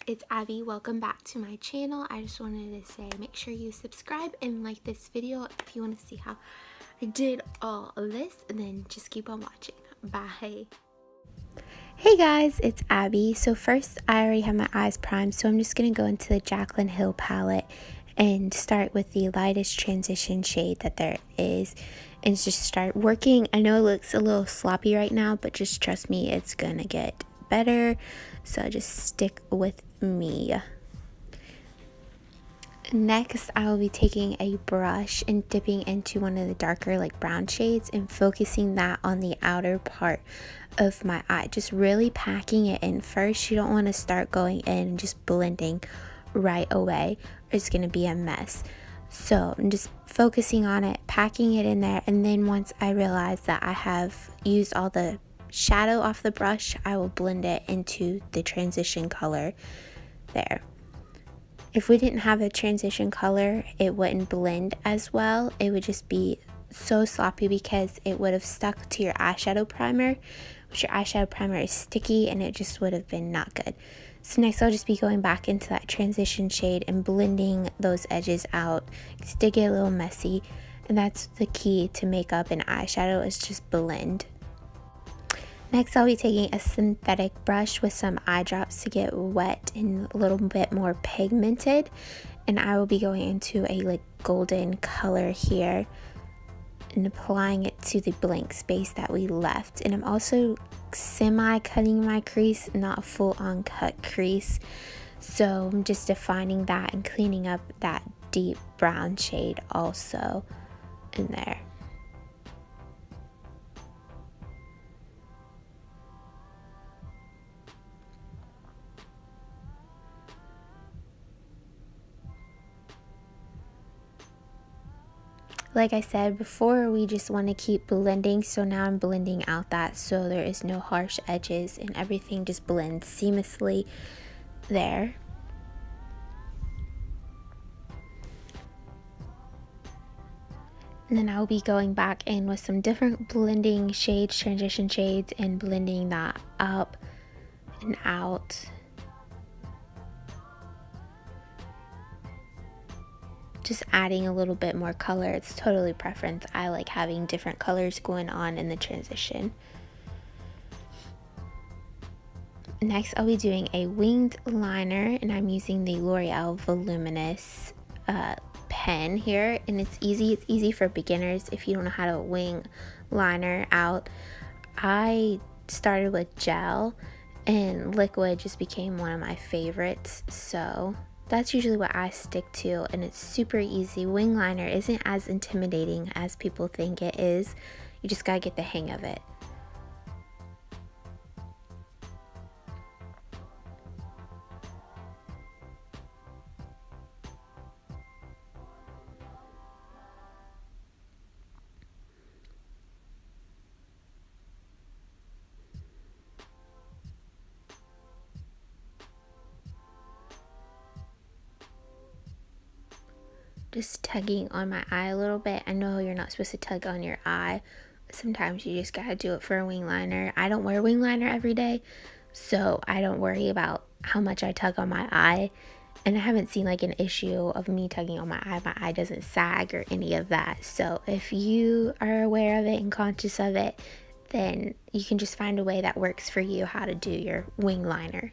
it's Abby. Welcome back to my channel. I just wanted to say make sure you subscribe and like this video if you want to see how I did all of this, and then just keep on watching. Bye. Hey guys, it's Abby. So first, I already have my eyes primed, so I'm just going to go into the Jaclyn Hill palette and start with the lightest transition shade that there is and just start working. I know it looks a little sloppy right now, but just trust me, it's gonna get better, so just stick with me. Next, I will be taking a brush and dipping into one of the darker like brown shades and focusing that on the outer part of my eye, just really packing it in first. You don't want to start going in and just blending right away, or it's going to be a mess. So I'm just focusing on it, packing it in there, and then once I realize that I have used all the shadow off the brush, I will blend it into the transition color there. If we didn't have a transition color, it wouldn't blend as well. It would just be so sloppy because it would have stuck to your eyeshadow primer, which your eyeshadow primer is sticky, and it just would have been not good. So next I'll just be going back into that transition shade and blending those edges out. It did get a little messy, and that's the key to makeup and eyeshadow, is just blend. Next, I'll be taking a synthetic brush with some eye drops to get wet and a little bit more pigmented, and I will be going into a like golden color here and applying it to the blank space that we left. And I'm also semi cutting my crease, not a full-on cut crease, so I'm just defining that and cleaning up that deep brown shade also in there. Like I said before, we just want to keep blending, so now I'm blending out that so there is no harsh edges and everything just blends seamlessly there. And then I'll be going back in with some different blending shades, transition shades, and blending that up and out. Just adding a little bit more color. It's totally preference. I like having different colors going on in the transition. Next, I'll be doing a winged liner, and I'm using the L'Oreal Voluminous pen here, and it's easy for beginners if you don't know how to wing liner out. I started with gel, and liquid just became one of my favorites, so that's usually what I stick to, and it's super easy. Wing liner isn't as intimidating as people think it is. You just gotta get the hang of it. Just tugging on my eye a little bit. I know you're not supposed to tug on your eye. Sometimes you just gotta do it for a wing liner. I don't wear wing liner every day, so I don't worry about how much I tug on my eye. And I haven't seen like an issue of me tugging on my eye. My eye doesn't sag or any of that. So if you are aware of it and conscious of it, then you can just find a way that works for you how to do your wing liner.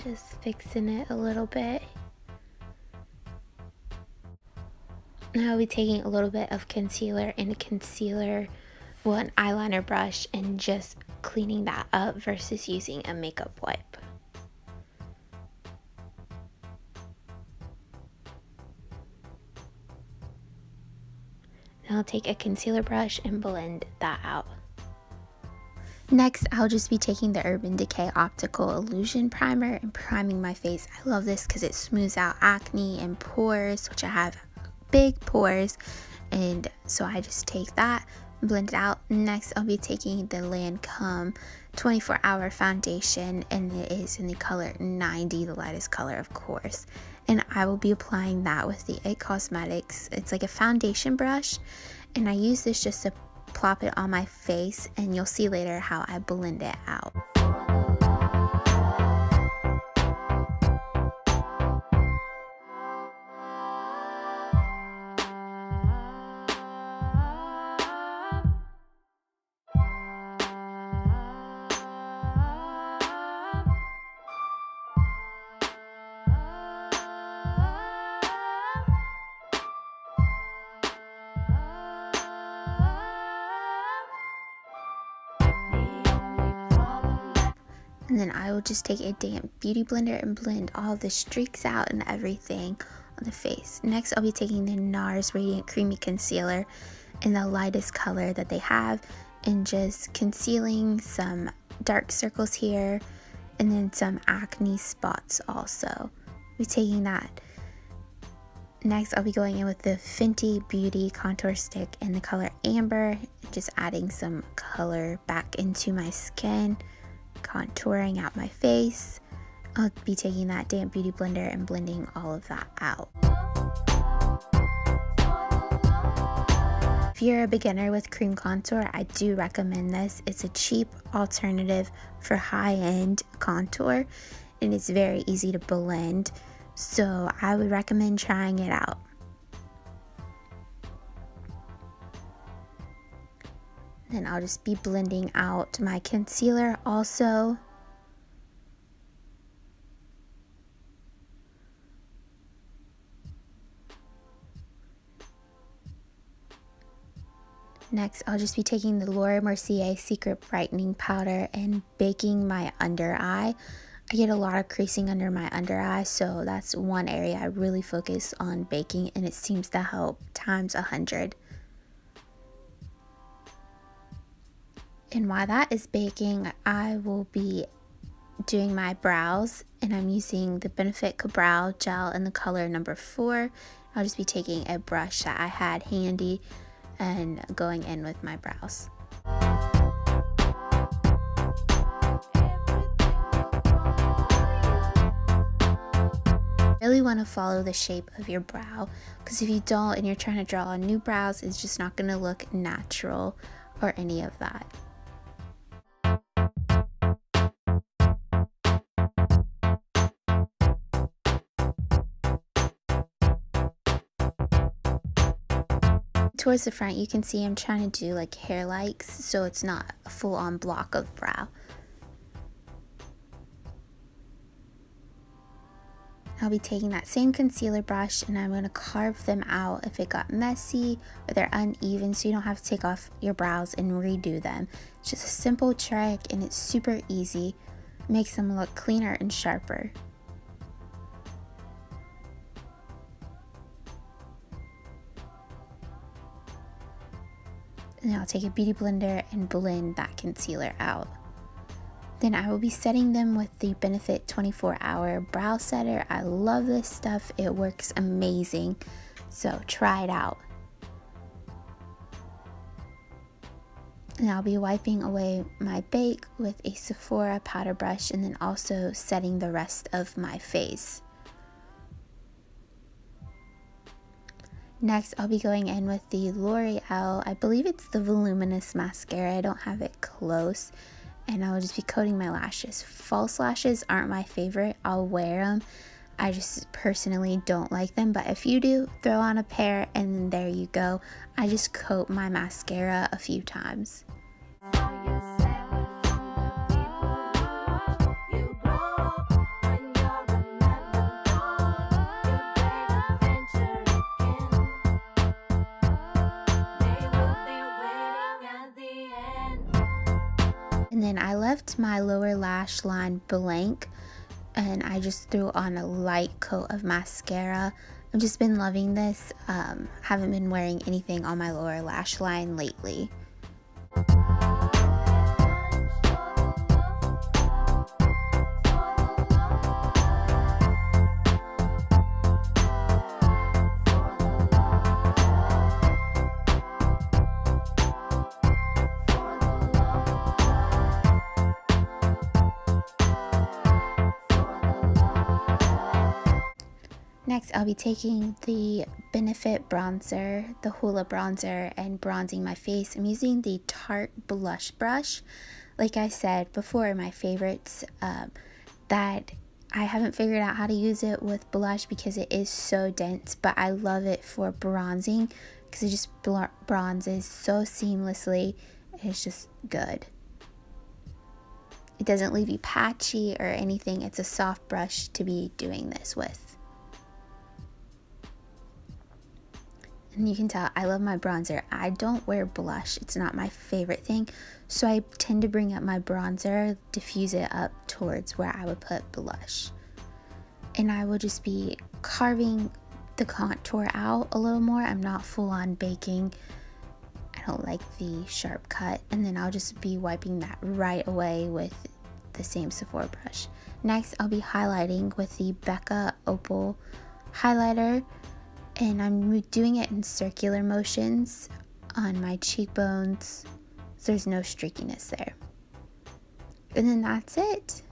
Just fixing it a little bit. Now I'll be taking a little bit of concealer and an eyeliner brush, and just cleaning that up versus using a makeup wipe. Now I'll take a concealer brush and blend that out. Next, I'll just be taking the Urban Decay Optical Illusion Primer and priming my face. I love this because it smooths out acne and pores, which I have big pores, and so I just take that, blend it out. Next, I'll be taking the Lancôme 24-hour foundation, and it is in the color 90, the lightest color, of course. And I will be applying that with the IT Cosmetics. It's like a foundation brush, and I use this just to plop it on my face, and you'll see later how I blend it out. And then I will just take a damp beauty blender and blend all the streaks out and everything on the face. Next, I'll be taking the NARS Radiant Creamy Concealer in the lightest color that they have, and just concealing some dark circles here and then some acne spots also. I'll be taking that. Next, I'll be going in with the Fenty Beauty contour stick in the color Amber, just adding some color back into my skin, contouring out my face. I'll be taking that damp beauty blender and blending all of that out. If you're a beginner with cream contour, I do recommend this. It's a cheap alternative for high-end contour, and it's very easy to blend, so I would recommend trying it out. Then I'll just be blending out my concealer also. Next, I'll just be taking the Mercier Secret Brightening Powder and baking my under eye. I get a lot of creasing under my under eye, so that's one area I really focus on baking, and it seems to help times 100. And while that is baking, I will be doing my brows, and I'm using the Benefit Kabrow gel in the color number 4. I'll just be taking a brush that I had handy and going in with my brows. Really want to follow the shape of your brow, because if you don't and you're trying to draw on new brows, it's just not going to look natural or any of that. Towards the front, you can see I'm trying to do like hair likes, so it's not a full-on block of brow. I'll be taking that same concealer brush and I'm going to carve them out if it got messy or they're uneven, so you don't have to take off your brows and redo them. It's just a simple trick and it's super easy. It makes them look cleaner and sharper. And I'll take a beauty blender and blend that concealer out. Then I will be setting them with the Benefit 24-hour brow setter. I love this stuff. It works amazing. So try it out. And I'll be wiping away my bake with a Sephora powder brush and then also setting the rest of my face. Next, I'll be going in with the L'Oreal, I believe it's the voluminous mascara. I don't have it close. And I'll just be coating my lashes. False lashes aren't my favorite. I'll wear them. I just personally don't like them. But if you do, throw on a pair and there you go. I just coat my mascara a few times. And then I left my lower lash line blank and I just threw on a light coat of mascara. I've just been loving this. Haven't been wearing anything on my lower lash line lately. Next, I'll be taking the Benefit bronzer, the Hoola bronzer, and bronzing my face. I'm using the Tarte blush brush. Like I said before, my favorites, that I haven't figured out how to use it with blush because it is so dense, but I love it for bronzing because it just bronzes so seamlessly. It's just good. It doesn't leave you patchy or anything. It's a soft brush to be doing this with. And you can tell I love my bronzer. I don't wear blush. It's not my favorite thing. So I tend to bring up my bronzer, diffuse it up towards where I would put blush. And I will just be carving the contour out a little more. I'm not full on baking. I don't like the sharp cut. And then I'll just be wiping that right away with the same Sephora brush. Next, I'll be highlighting with the Becca Opal highlighter. And I'm doing it in circular motions on my cheekbones, so there's no streakiness there. And then that's it.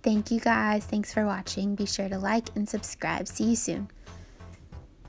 Thank you guys. Thanks for watching. Be sure to like and subscribe. See you soon.